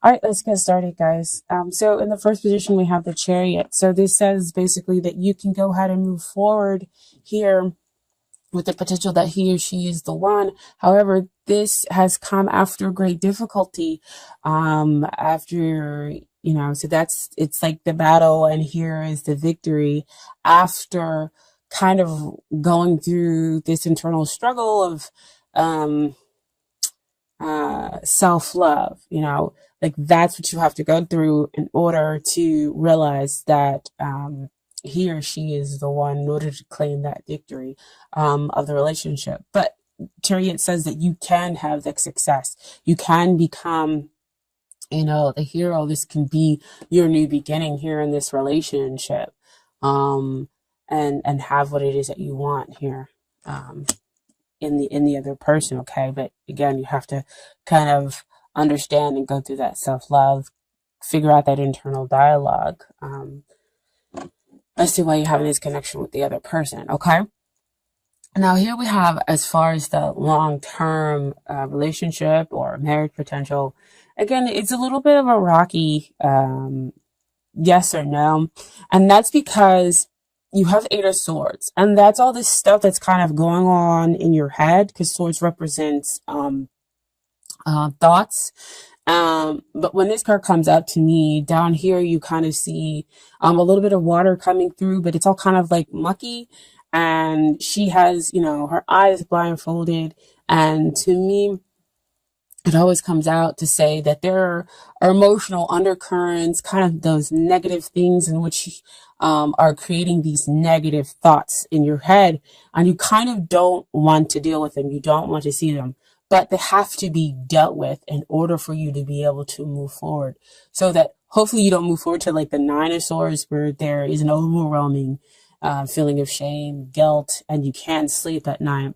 All right, let's get started, guys. So in the first position, we have the Chariot. So this says basically that you can go ahead and move forward here with the potential that he or she is the one. However, this has come after great difficulty. After, so it's like the battle, and here is the victory after kind of going through this internal struggle of, self-love, like that's what you have to go through in order to realize that, he or she is the one in order to claim that victory, of the relationship. But Chariot says that you can have that success. You can become, the hero. This can be your new beginning here in this relationship, and have what it is that you want here, in the other person. Okay. But again, you have to kind of understand and go through that self-love, figure out that internal dialogue, as to why you're having this connection with the other person. Okay. Now here we have, as far as the long-term relationship or marriage potential, again, it's a little bit of a rocky yes or no. And that's because you have Eight of Swords, and that's all this stuff that's kind of going on in your head, because swords represents thoughts. But when this card comes out to me, down here you kind of see a little bit of water coming through, but it's all kind of like mucky. And she has, her eyes blindfolded. And to me, it always comes out to say that there are emotional undercurrents, kind of those negative things in which are creating these negative thoughts in your head, and you kind of don't want to deal with them. You don't want to see them, but they have to be dealt with in order for you to be able to move forward, so that hopefully you don't move forward to like the Nine of Swords, where there is an overwhelming feeling of shame, guilt, and you can't sleep at night.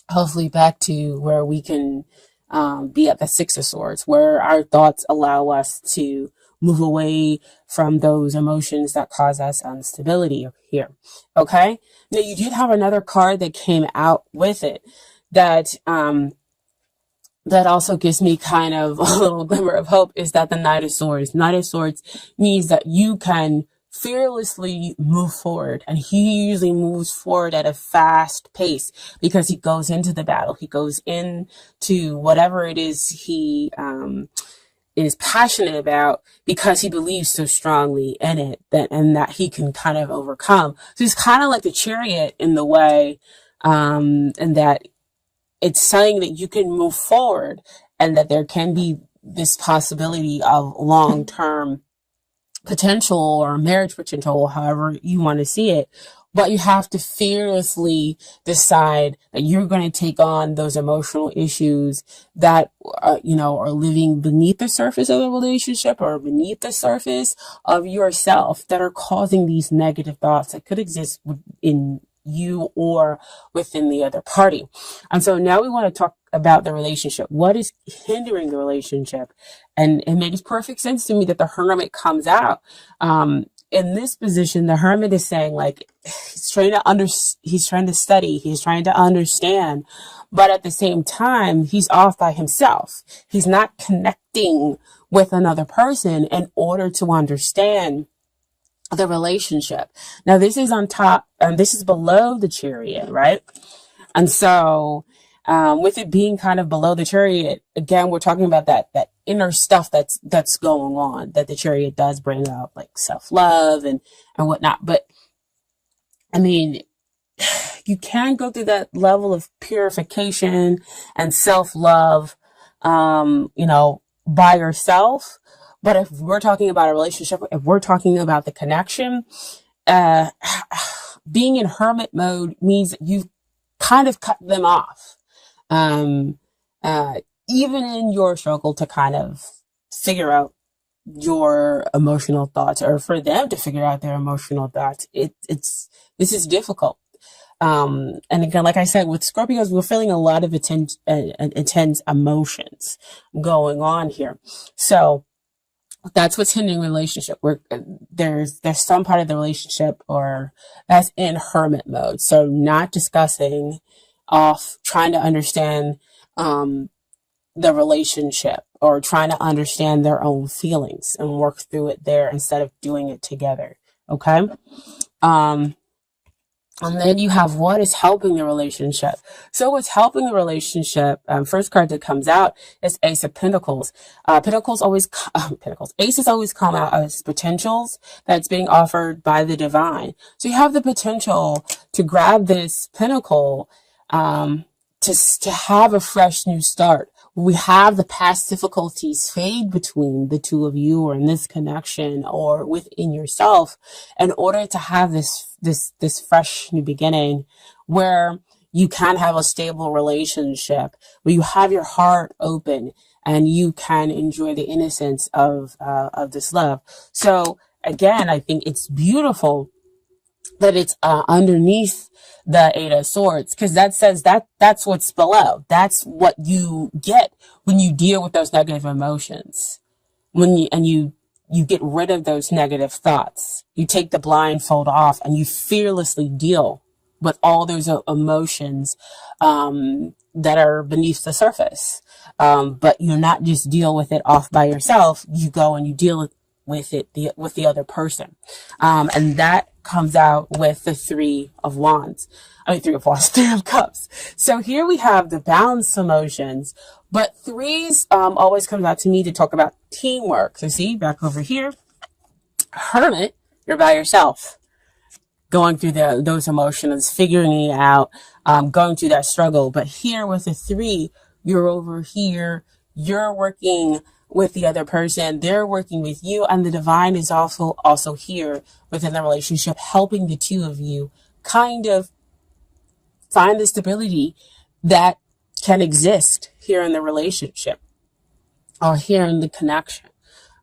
Hopefully back to where we can be at the Six of Swords, where our thoughts allow us to move away from those emotions that cause us instability here. Okay. Now you did have another card that came out with it that, that also gives me kind of a little glimmer of hope, is that the Knight of Swords. Knight of Swords means that you can fearlessly move forward, and he usually moves forward at a fast pace because he goes into the battle. He goes into whatever it is he is passionate about, because he believes so strongly in it, and that he can kind of overcome. So he's kind of like the Chariot in the way, and that it's saying that you can move forward, and that there can be this possibility of long-term potential or marriage potential, however you want to see it. But you have to fearlessly decide that you're going to take on those emotional issues that, are living beneath the surface of the relationship, or beneath the surface of yourself, that are causing these negative thoughts that could exist in you or within the other party. And so now we want to talk about the relationship. What is hindering the relationship? And it makes perfect sense to me that the Hermit comes out. In this position, the Hermit is saying, like, he's trying to study, he's trying to understand, but at the same time, he's off by himself. He's not connecting with another person in order to understand the relationship. Now, this is on top, and this is below the Chariot, right? And so, with it being kind of below the Chariot, again, we're talking about that inner stuff that's going on, that the Chariot does bring up, like self-love and whatnot. But I mean, you can go through that level of purification and self-love, by yourself. But if we're talking about a relationship, if we're talking about the connection, being in hermit mode means that you've kind of cut them off. Even in your struggle to kind of figure out your emotional thoughts, or for them to figure out their emotional thoughts, this is difficult. And again, like I said, with Scorpios, we're feeling a lot of intense emotions going on here. So that's what's hindering relationship. There's some part of the relationship or that's in hermit mode. So not discussing, off, trying to understand, the relationship, or trying to understand their own feelings and work through it there instead of doing it together. Okay. And then you have what is helping the relationship. So what's helping the relationship, first card that comes out is Ace of Pentacles. Aces always come out as potentials that's being offered by the divine. So you have the potential to grab this pentacle, to have a fresh new start. We have the past difficulties fade between the two of you, or in this connection, or within yourself, in order to have this fresh new beginning where you can have a stable relationship, where you have your heart open and you can enjoy the innocence of this love. So again, I think it's beautiful that it's underneath the Eight of Swords, because that says that's what's below. That's what you get when you deal with those negative emotions. When you get rid of those negative thoughts. You take the blindfold off and you fearlessly deal with all those emotions that are beneath the surface. But you're not just deal with it off by yourself. You go and you deal with it with the other person. And that comes out with the Three of Cups. So here we have the balanced emotions, but threes always comes out to me to talk about teamwork. So see, back over here, Hermit, you're by yourself, going through those emotions, figuring it out, going through that struggle. But here with the three, you're over here, you're working with the other person, they're working with you, and the divine is also here within the relationship, helping the two of you kind of find the stability that can exist here in the relationship or here in the connection.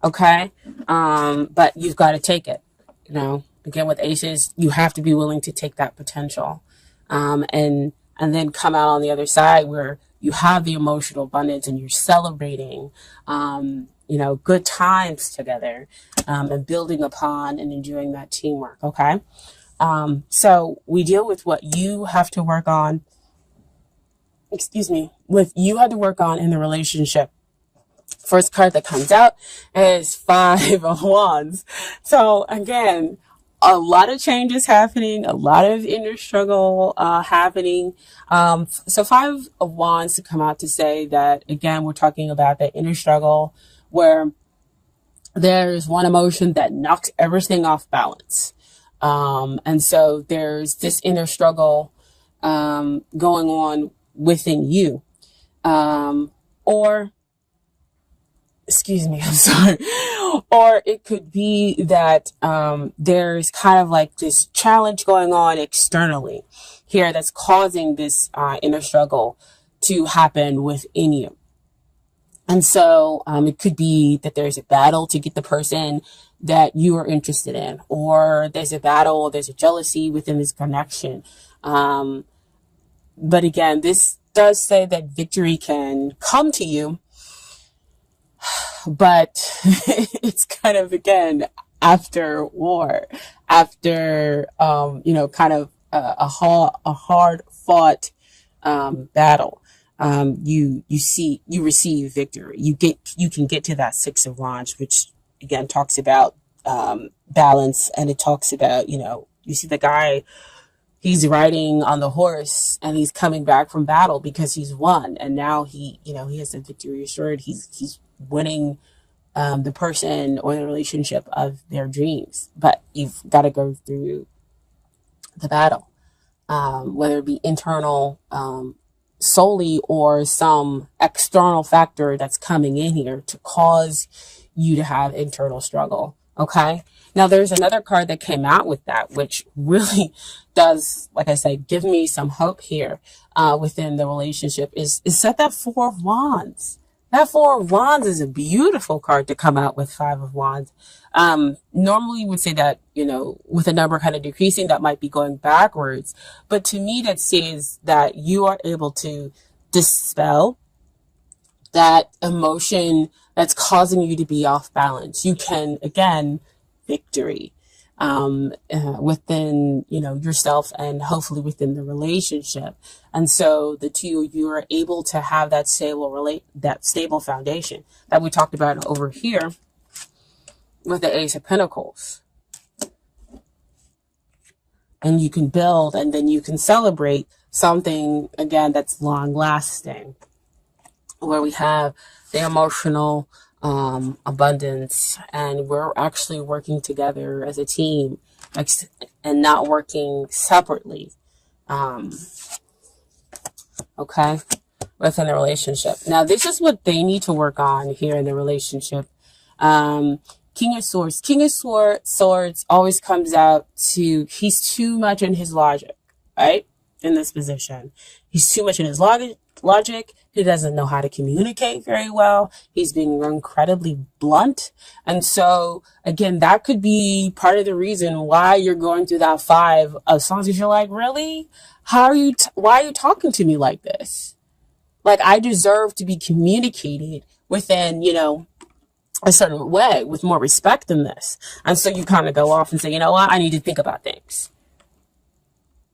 Okay. But you've got to take it, again, with aces, you have to be willing to take that potential, and then come out on the other side where you have the emotional abundance and you're celebrating, good times together, and building upon and enjoying that teamwork. Okay. So we deal with what you have to work on, you had to work on in the relationship. First card that comes out is Five of Wands. So again, a lot of changes happening, a lot of inner struggle happening. So Five of Wands to come out to say that, again, we're talking about the inner struggle where there's one emotion that knocks everything off balance. And so there's this inner struggle going on within you. Or it could be that there's kind of like this challenge going on externally here that's causing this inner struggle to happen within you. And so it could be that there's a battle to get the person that you are interested in, or there's a jealousy within this connection. But again, this does say that victory can come to you, but it's kind of, again, after war, after, kind of a hard fought battle. You receive victory. You can get to that Six of Wands, which again talks about balance, and it talks about, you see the guy, he's riding on the horse and he's coming back from battle because he's won, and now he has the victory assured. He's winning the person or the relationship of their dreams, but you've got to go through the battle, whether it be internal solely or some external factor that's coming in here to cause you to have internal struggle. Okay. Now there's another card that came out with that, which really does, like I said, give me some hope here within the relationship is that Four of Wands. That Four of Wands is a beautiful card to come out with Five of Wands. Normally you would say that, with a number kind of decreasing, that might be going backwards. But to me, that says that you are able to dispel that emotion that's causing you to be off balance. You can, again, victory. within, yourself and hopefully within the relationship. And so the two of you are able to have that stable foundation that we talked about over here with the Ace of Pentacles. And you can build, and then you can celebrate something, again, that's long lasting, where we have the emotional abundance, and we're actually working together as a team, and not working separately. Okay, within the relationship. Now, this is what they need to work on here in the relationship. King of Swords. King of Swords always comes out to, he's too much in his logic, right? In this position. He's too much in his logic. He doesn't know how to communicate very well. He's being incredibly blunt. And so, again, that could be part of the reason why you're going through that 5 of songs. Because you're like, really? Why are you talking to me like this? Like, I deserve to be communicated within, a certain way with more respect than this. And so you kind of go off and say, you know what? I need to think about things.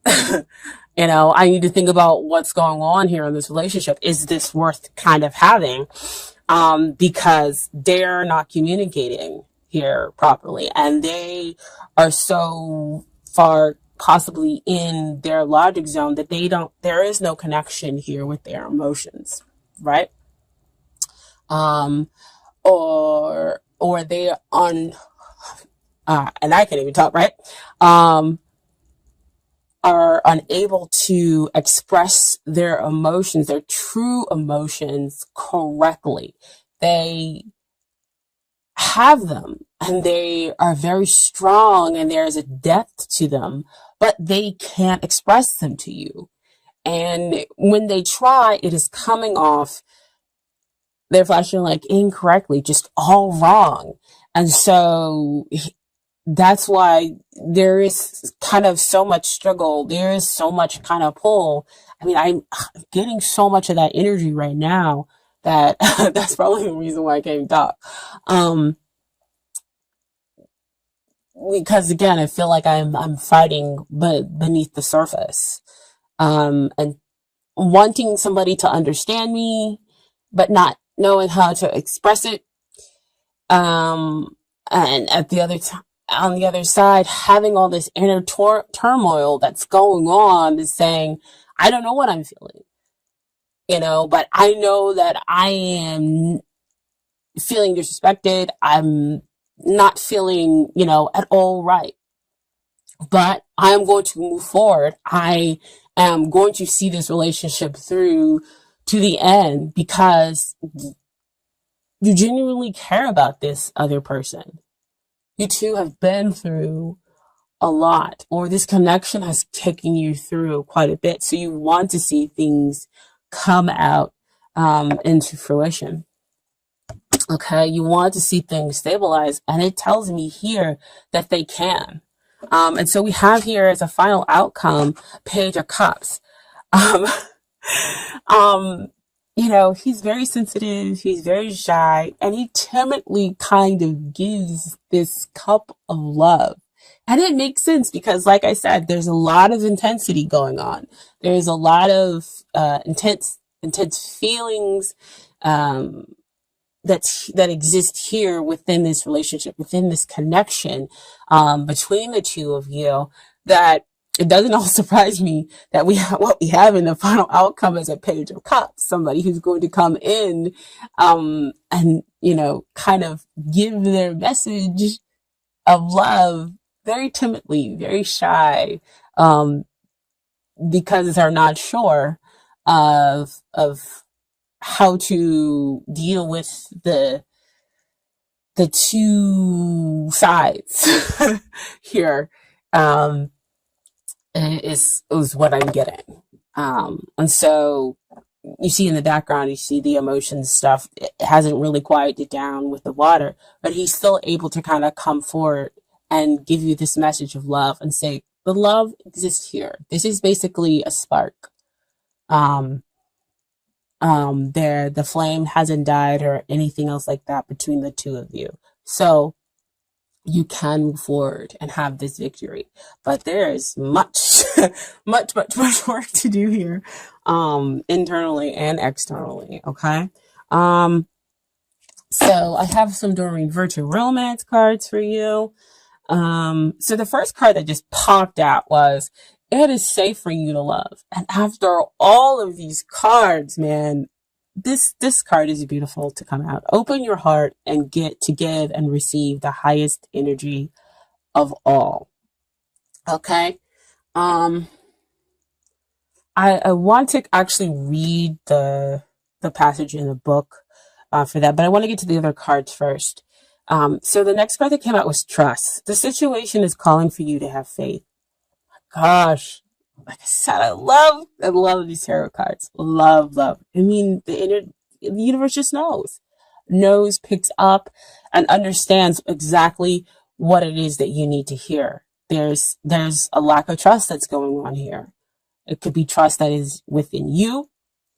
I need to think about what's going on here in this relationship. Is this worth kind of having? Because they're not communicating here properly, and they are so far possibly in their logic zone that there is no connection here with their emotions, right? Or they and I can't even talk, right? Are unable to express their emotions, their true emotions, correctly. They have them, and they are very strong, and there's a depth to them, but they can't express them to you. And when they try, it is coming off, they're flashing like incorrectly, just all wrong. And so that's why there is kind of so much struggle. There is so much kind of pull. I mean, I'm getting so much of that energy right now that that's probably the reason why I came talk. Because again, I feel like I'm fighting, but beneath the surface, and wanting somebody to understand me, but not knowing how to express it. And at the other time, on the other side, having all this inner turmoil that's going on, is saying, I don't know what I'm feeling, but I know that I am feeling disrespected. I'm not feeling, at all right. But I am going to move forward. I am going to see this relationship through to the end, because you genuinely care about this other person. You two have been through a lot, or this connection has taken you through quite a bit. So you want to see things come out into fruition. Okay, you want to see things stabilize, and it tells me here that they can. And so we have here as a final outcome, Page of Cups. He's very sensitive, he's very shy, and he timidly kind of gives this cup of love. And it makes sense because, like I said, there's a lot of intensity going on. There's a lot of intense feelings that exist here within this relationship, within this connection between the two of you, that it doesn't all surprise me that what we have in the final outcome is a Page of Cups, somebody who's going to come in and, kind of give their message of love very timidly, very shy, because they're not sure of how to deal with the two sides here. Is what I'm getting. And so you see in the background, you see the emotions stuff. It hasn't really quieted down with the water, but he's still able to kind of come forward and give you this message of love and say, the love exists here. This is basically a spark. The flame hasn't died or anything else like that between the two of you. So you can move forward and have this victory. But there is much, much work to do here, internally and externally. Okay. Um, so I have some Doreen Virtue Romance cards for you. So the first card that just popped out was, it is safe for you to love. And after all of these cards, man, this card is beautiful to come out. Open your heart and get to give and receive the highest energy of all. Okay. Um, I want to actually read the passage in the book for that, but I want to get to the other cards first. So the next card that came out was trust. The situation is calling for you to have faith. Gosh, like I said, I love these tarot cards. Love. I mean, the universe just knows, picks up, and understands exactly what it is that you need to hear. There's a lack of trust that's going on here. It could be trust that is within you.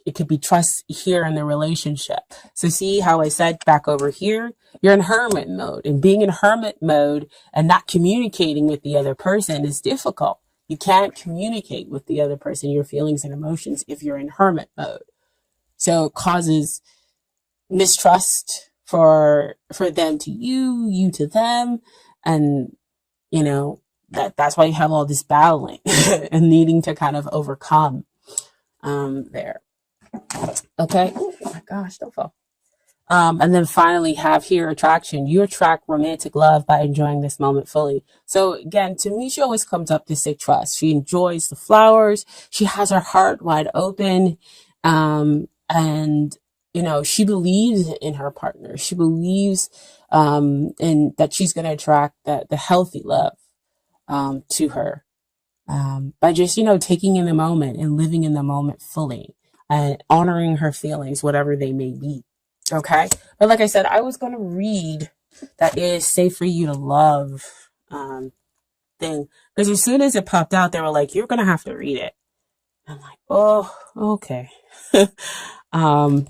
It could be trust here in the relationship. So see how I said back over here, you're in hermit mode, and being in hermit mode and not communicating with the other person is difficult. You can't communicate with the other person your feelings and emotions if you're in hermit mode. So it causes mistrust for them to you to them, and you know that's why you have all this battling and needing to kind of overcome there. Okay. Oh my gosh, don't fall. And then finally have here attraction. You attract romantic love by enjoying this moment fully. So again, to me, she always comes up to say trust. She enjoys the flowers. She has her heart wide open. And she believes in her partner. She believes, in that she's going to attract the healthy love, to her, by just, taking in the moment and living in the moment fully and honoring her feelings, whatever they may be. Okay. But like I said, I was going to read that is safe for you to love, thing. Because as soon as it popped out, they were like, you're going to have to read it. I'm like, oh, okay. um,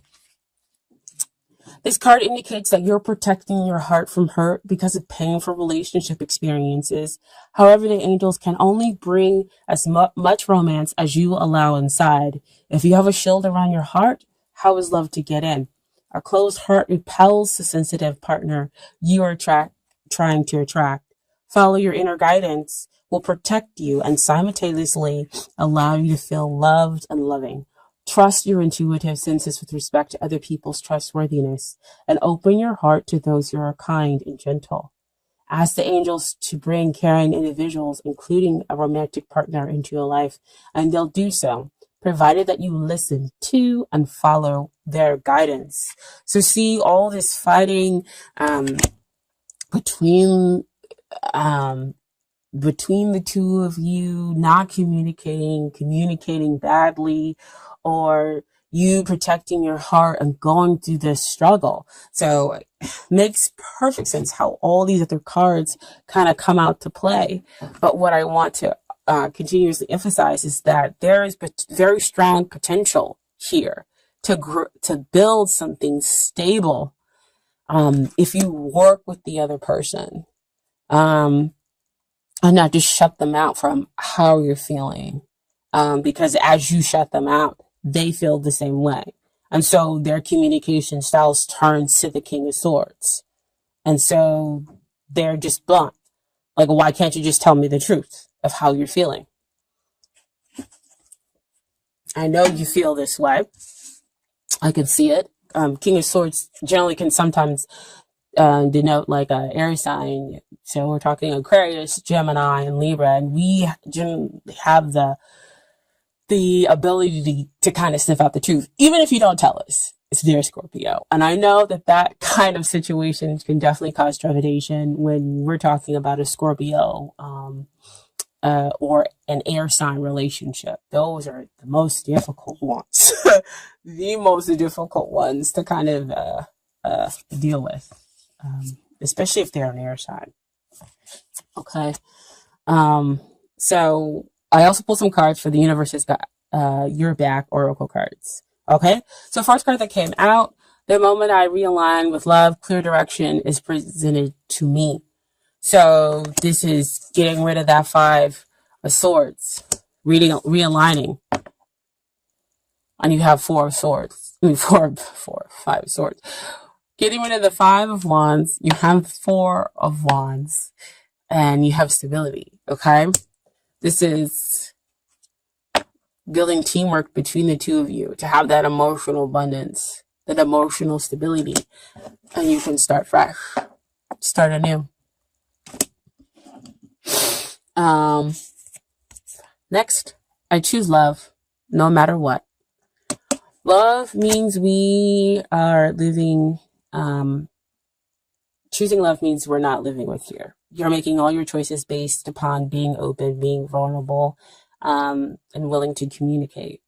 This card indicates that you're protecting your heart from hurt because of painful relationship experiences. However, the angels can only bring as much romance as you allow inside. If you have a shield around your heart, how is love to get in? A closed heart repels the sensitive partner you are trying to attract. Follow your inner guidance will protect you and simultaneously allow you to feel loved and loving. Trust your intuitive senses with respect to other people's trustworthiness and open your heart to those who are kind and gentle. Ask the angels to bring caring individuals, including a romantic partner, into your life, and they'll do so, provided that you listen to and follow their guidance. So see all this fighting between the two of you, not communicating badly, or you protecting your heart and going through this struggle. So it makes perfect sense how all these other cards kind of come out to play. But what I want to continuously emphasize is that there is very strong potential here to build something stable, if you work with the other person. And not just shut them out from how you're feeling. Because as you shut them out, they feel the same way. And so their communication styles turn to the King of Swords. And so they're just blunt. Like, why can't you just tell me the truth of how you're feeling? I know you feel this way. I can see it. King of Swords generally can sometimes denote like a air sign. So we're talking Aquarius, Gemini, and Libra, and we have the ability to kind of sniff out the truth, even if you don't tell us. It's their Scorpio. And I know that kind of situation can definitely cause trepidation when we're talking about a Scorpio, or an air sign relationship. Those are the most difficult ones. The most difficult ones to kind of deal with, especially if they're an air sign. Okay. So I also pulled some cards for the universe's Your Back Oracle cards. Okay. So first card that came out, the moment I realign with love, clear direction is presented to me. So this is getting rid of that 5 of Swords, realigning, and you have 4 of Swords. I mean, 5 of Swords. Getting rid of the 5 of Wands, you have 4 of Wands, and you have stability. Okay, this is building teamwork between the two of you to have that emotional abundance, that emotional stability, and you can start fresh, start anew. Next, I choose love, no matter what. Love means we are living, choosing love means we're not living with fear. You're making all your choices based upon being open, being vulnerable, and willing to communicate.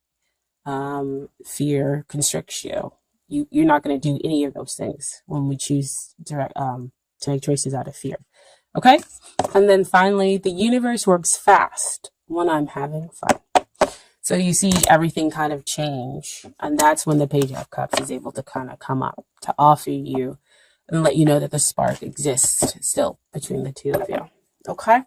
Fear constricts you. You're not going to do any of those things when we choose to make choices out of fear. Okay? And then finally, the universe works fast when I'm having fun. So you see everything kind of change. And that's when the Page of Cups is able to kind of come up to offer you and let you know that the spark exists still between the two of you. Okay?